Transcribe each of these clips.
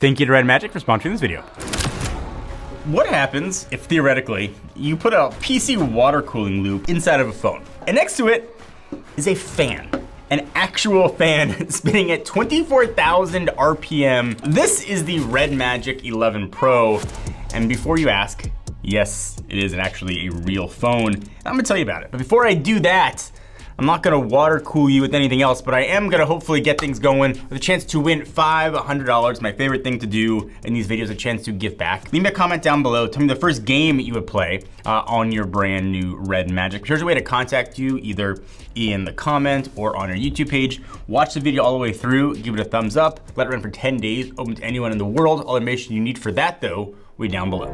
Thank you to RedMagic for sponsoring this video. What happens if, theoretically, you put a PC water cooling loop inside of a phone, and next to it is a fan, an actual fan spinning at 24,000 RPM. This is the RedMagic 11 Pro, and before you ask, yes, it is actually a real phone. I'm gonna tell you about it, but before I do that, I'm not gonna water cool you with anything else, but I am gonna hopefully get things going with a chance to win $500. My favorite thing to do in these videos, a chance to give back. Leave me a comment down below. Tell me the first game you would play on your brand new RedMagic. Here's a way to contact you, either in the comment or on our YouTube page. Watch the video all the way through, give it a thumbs up, let it run for 10 days, open to anyone in the world. All the information you need for that though, way down below.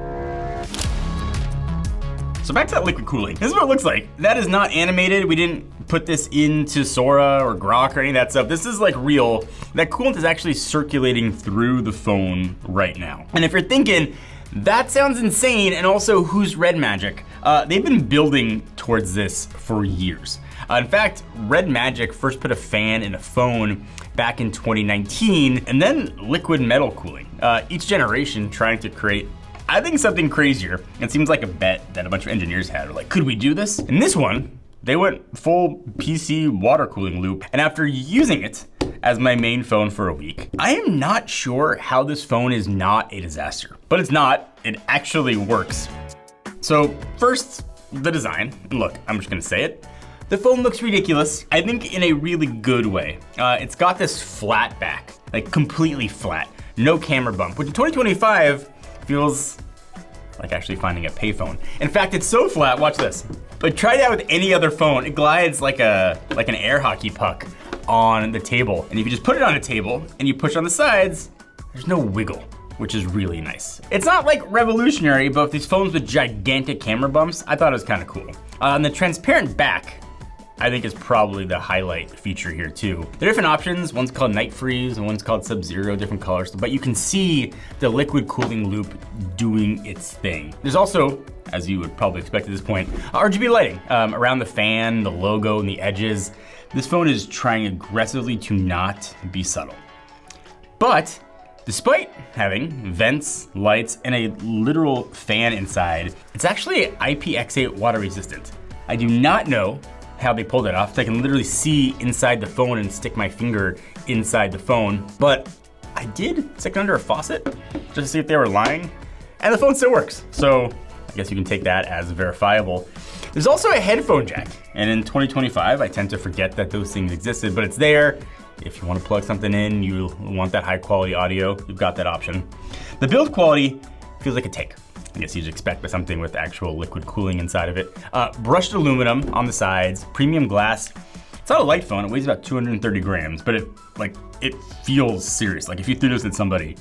So back to that liquid cooling. This is what it looks like. That is not animated. We didn't put this into Sora or Grok or any of that stuff. This is like real. That coolant is actually circulating through the phone right now. And if you're thinking, that sounds insane, and also who's RedMagic? They've been building towards this for years. In fact, RedMagic first put a fan in a phone back in 2019, and then liquid metal cooling. Each generation trying to create, I think, something crazier. It seems like a bet that a bunch of engineers had. Like, could we do this? And this one, they went full PC water cooling loop. And after using it as my main phone for a week, I am not sure how this phone is not a disaster. But it's not, it actually works. So first, the design. And look, I'm just gonna say it. The phone looks ridiculous, I think in a really good way. It's got this flat back, like completely flat, no camera bump, which in 2025, feels like actually finding a payphone. In fact, it's so flat, watch this. But try that with any other phone. It glides like an air hockey puck on the table. And if you just put it on a table and you push on the sides, there's no wiggle, which is really nice. It's not like revolutionary, but with these phones with gigantic camera bumps, I thought it was kind of cool. And the transparent back, I think, is probably the highlight feature here too. There are different options. One's called Night Freeze and one's called Sub-Zero, different colors, but you can see the liquid cooling loop doing its thing. There's also, as you would probably expect at this point, RGB lighting around the fan, the logo, and the edges. This phone is trying aggressively to not be subtle. But despite having vents, lights, and a literal fan inside, it's actually IPX8 water resistant. I do not know how they pulled it off. So I can literally see inside the phone and stick my finger inside the phone. But I did stick it under a faucet just to see if they were lying, and the phone still works. So I guess you can take that as verifiable. There's also a headphone jack. And in 2025, I tend to forget that those things existed, but it's there. If you want to plug something in, you want that high quality audio, you've got that option. The build quality feels like a take. I guess you'd expect by something with actual liquid cooling inside of it. Brushed aluminum on the sides, premium glass. It's not a light phone, it weighs about 230 grams, but it feels serious. Like if you threw this at somebody,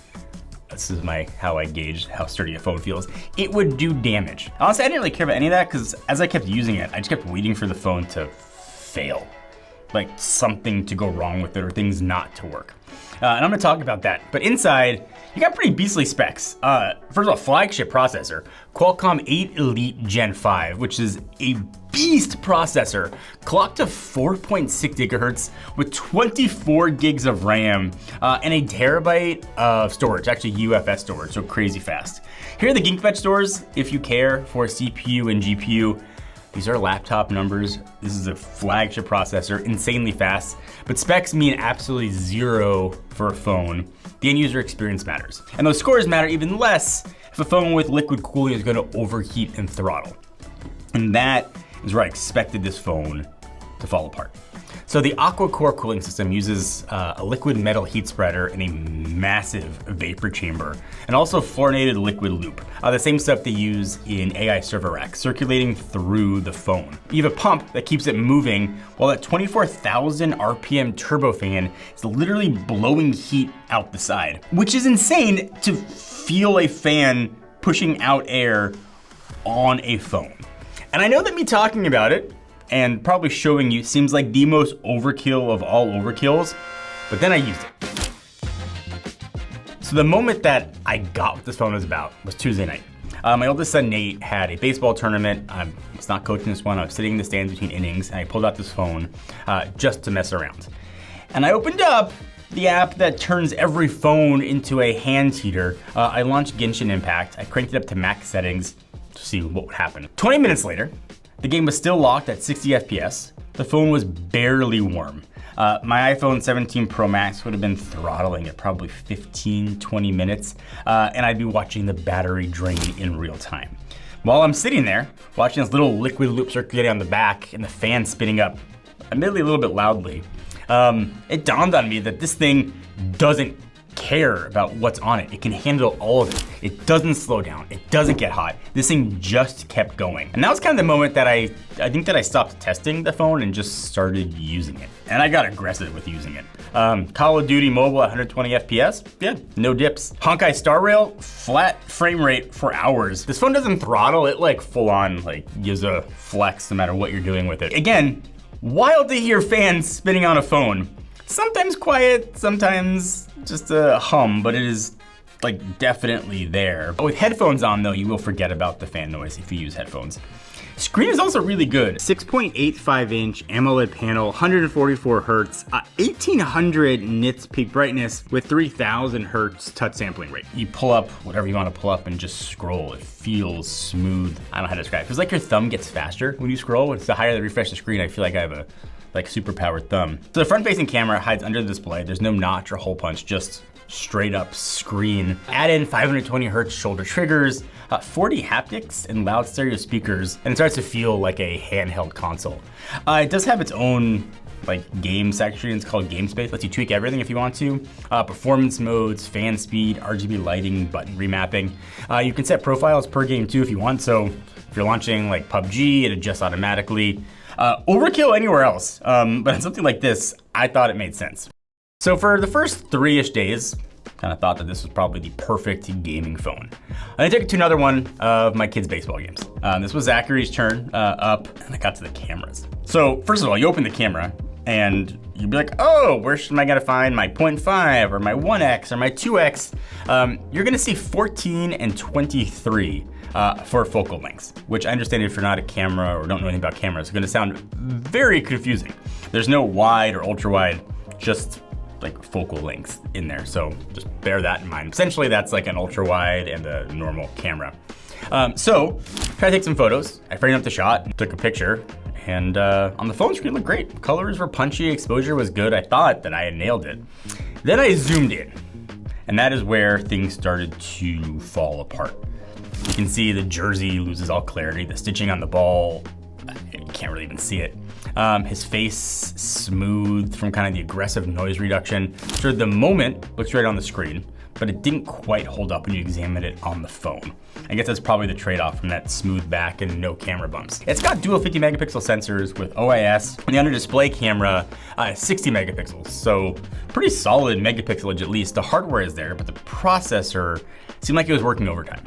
this is how I gauge how sturdy a phone feels, it would do damage. Honestly, I didn't really care about any of that because as I kept using it, I just kept waiting for the phone to fail. Like something to go wrong with it or things not to work. And I'm gonna talk about that. But inside, you got pretty beastly specs. First of all, flagship processor, Qualcomm 8 Elite Gen 5, which is a beast processor, clocked to 4.6 gigahertz with 24 gigs of RAM and a terabyte of storage, actually UFS storage, so crazy fast. Here are the Geekbench stores if you care for CPU and GPU. These are laptop numbers. This is a flagship processor, insanely fast, but specs mean absolutely zero for a phone. The end user experience matters. And those scores matter even less if a phone with liquid cooling is gonna overheat and throttle. And that is where I expected this phone to fall apart. So the Aqua Core cooling system uses a liquid metal heat spreader in a massive vapor chamber, and also fluorinated liquid loop. The same stuff they use in AI server racks, circulating through the phone. You have a pump that keeps it moving, while that 24,000 RPM turbofan is literally blowing heat out the side, which is insane to feel a fan pushing out air on a phone. And I know that me talking about it and probably showing you seems like the most overkill of all overkills, but then I used it. So the moment that I got what this phone was about was Tuesday night. My oldest son Nate had a baseball tournament. I was not coaching this one. I was sitting in the stands between innings, and I pulled out this phone just to mess around. And I opened up, the app that turns every phone into a hand heater, I launched Genshin Impact. I cranked it up to max settings to see what would happen. 20 minutes later, the game was still locked at 60 FPS. The phone was barely warm. My iPhone 17 Pro Max would have been throttling at probably 15, 20 minutes, and I'd be watching the battery drain in real time. While I'm sitting there, watching this little liquid loop circulating on the back and the fan spinning up, admittedly a little bit loudly, it dawned on me that this thing doesn't care about what's on it. It can handle all of it. It doesn't slow down. It doesn't get hot. This thing just kept going. And that was kind of the moment that I think that I stopped testing the phone and just started using it. And I got aggressive with using it. Call of Duty Mobile at 120 FPS, yeah, no dips. Honkai Star Rail, flat frame rate for hours. This phone doesn't throttle, it like full on like gives a flex no matter what you're doing with it. Again, wild to hear fans spinning on a phone. Sometimes quiet, sometimes just a hum, but it is like definitely there. But with headphones on though, you will forget about the fan noise if you use headphones. Screen is also really good. 6.85 inch AMOLED panel, 144 hertz, 1800 nits peak brightness with 3000 hertz touch sampling rate. You pull up whatever you want to pull up and just scroll. It feels smooth. I don't know how to describe it. It feels like your thumb gets faster when you scroll. It's the higher the refresh the screen, I feel like I have a super powered thumb. So the front facing camera hides under the display. There's no notch or hole punch, just straight up screen. Add in 520 hertz shoulder triggers, 40 haptics and loud stereo speakers, and it starts to feel like a handheld console. It does have its own like game section. It's called Game Space. Lets you tweak everything if you want to. Performance modes, fan speed, RGB lighting, button remapping. You can set profiles per game too if you want. So if you're launching like PUBG, it adjusts automatically. Overkill anywhere else, but on something like this, I thought it made sense. So for the first 3-ish days, kind of thought that this was probably the perfect gaming phone. And I took it to another one of my kids' baseball games. This was Zachary's turn up, and I got to the cameras. So first of all, you open the camera, and you'd be like, oh, where am I gonna find my 0.5 or my 1x or my 2x? You're gonna see 14 and 23 for focal lengths, which I understand if you're not a camera or don't know anything about cameras, it's gonna sound very confusing. There's no wide or ultra wide, just like focal lengths in there. So just bear that in mind. Essentially that's like an ultra wide and a normal camera. So try to take some photos. I framed up the shot, took a picture, and on the phone screen it looked great. Colors were punchy, exposure was good. I thought that I had nailed it. Then I zoomed in, and that is where things started to fall apart. You can see the jersey loses all clarity. The stitching on the ball, you can't really even see it. His face smooth from kind of the aggressive noise reduction. So the moment looks right on the screen, but it didn't quite hold up when you examine it on the phone. I guess that's probably the trade-off from that smooth back and no camera bumps. It's got dual 50 megapixel sensors with OIS, and the under display camera 60 megapixels. So pretty solid megapixelage at least. The hardware is there, but the processor seemed like it was working overtime.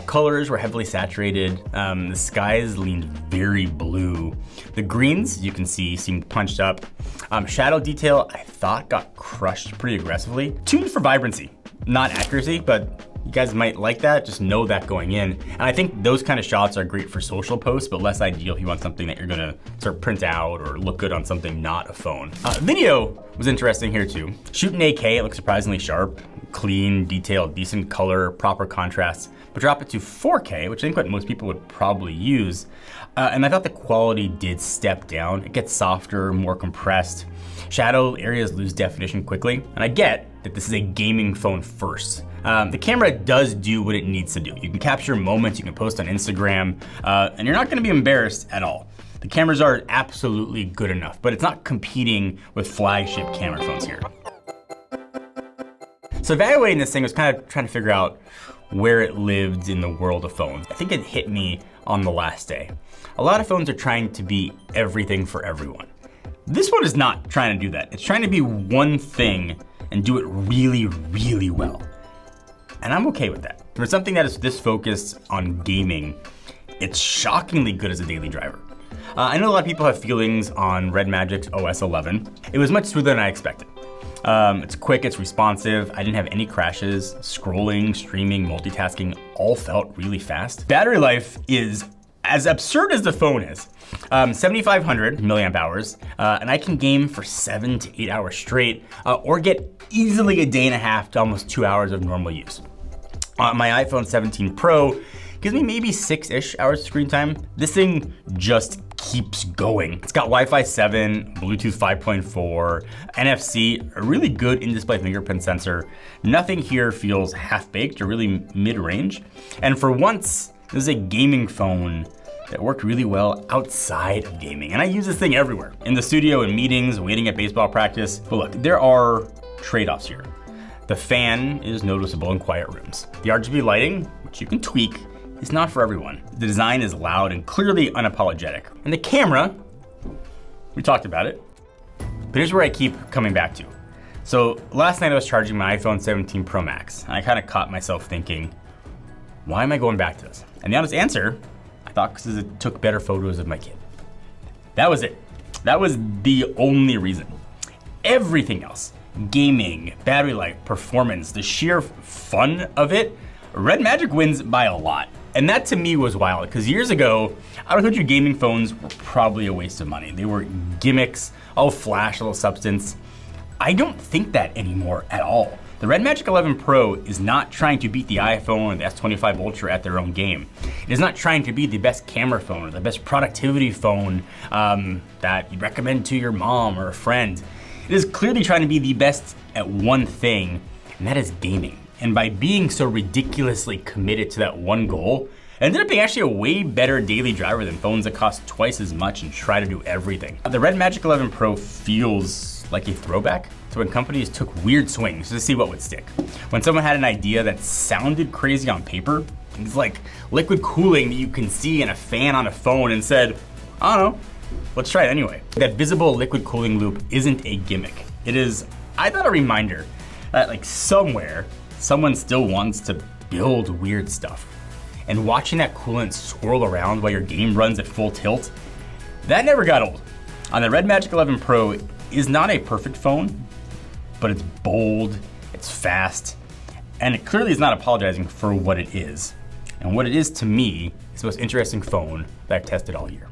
Colors were heavily saturated. The skies leaned very blue. The greens, you can see, seemed punched up. Shadow detail, I thought got crushed pretty aggressively. Tuned for vibrancy, not accuracy, but you guys might like that, just know that going in. And I think those kind of shots are great for social posts, but less ideal if you want something that you're gonna sort of print out or look good on something not a phone. Video was interesting here too. Shooting 8K, it looks surprisingly sharp, clean, detailed, decent color, proper contrast. But drop it to 4K, which I think what most people would probably use. And I thought the quality did step down. It gets softer, more compressed. Shadow areas lose definition quickly. And I get that this is a gaming phone first. The camera does do what it needs to do. You can capture moments, you can post on Instagram, and you're not gonna be embarrassed at all. The cameras are absolutely good enough, but it's not competing with flagship camera phones here. So evaluating this thing was kind of trying to figure out where it lived in the world of phones. I think it hit me on the last day. A lot of phones are trying to be everything for everyone. This one is not trying to do that. It's trying to be one thing and do it really, really well. And I'm okay with that. For something that is this focused on gaming, it's shockingly good as a daily driver. I know a lot of people have feelings on RedMagic's OS 11. It was much smoother than I expected. It's quick, it's responsive. I didn't have any crashes. Scrolling, streaming, multitasking all felt really fast. Battery life is as absurd as the phone is, 7,500 milliamp hours, and I can game for 7 to 8 hours straight, or get easily a day and a half to almost 2 hours of normal use. My iPhone 17 Pro gives me maybe 6-ish hours screen time. This thing just keeps going. It's got Wi-Fi 7, Bluetooth 5.4, NFC, a really good in-display fingerprint sensor. Nothing here feels half-baked or really mid-range. And for once, this is a gaming phone that worked really well outside of gaming. And I use this thing everywhere. In the studio, in meetings, waiting at baseball practice. But look, there are trade-offs here. The fan is noticeable in quiet rooms. The RGB lighting, which you can tweak, is not for everyone. The design is loud and clearly unapologetic. And the camera, we talked about it, but here's where I keep coming back to. So last night I was charging my iPhone 17 Pro Max, and I kind of caught myself thinking, why am I going back to this? And the honest answer, I thought because it took better photos of my kid. That was it. That was the only reason. Everything else, gaming, battery life, performance, the sheer fun of it, RedMagic wins by a lot. And that to me was wild, because years ago, I would have told you gaming phones were probably a waste of money. They were gimmicks, all flash, a little substance. I don't think that anymore at all. The RedMagic 11 Pro is not trying to beat the iPhone or the S25 Ultra at their own game. It is not trying to be the best camera phone or the best productivity phone that you'd recommend to your mom or a friend. It is clearly trying to be the best at one thing, and that is gaming. And by being so ridiculously committed to that one goal, it ended up being actually a way better daily driver than phones that cost twice as much and try to do everything. The RedMagic 11 Pro feels like a throwback to when companies took weird swings to see what would stick. When someone had an idea that sounded crazy on paper, things like liquid cooling that you can see in a fan on a phone, and said, I don't know, let's try it anyway. That visible liquid cooling loop isn't a gimmick. It is, I thought, a reminder that like somewhere, someone still wants to build weird stuff. And watching that coolant swirl around while your game runs at full tilt, that never got old. On the RedMagic 11 Pro is not a perfect phone, but it's bold, it's fast, and it clearly is not apologizing for what it is. And what it is to me is the most interesting phone that I've tested all year.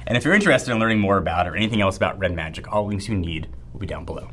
And if you're interested in learning more about it or anything else about RedMagic, all links you need will be down below.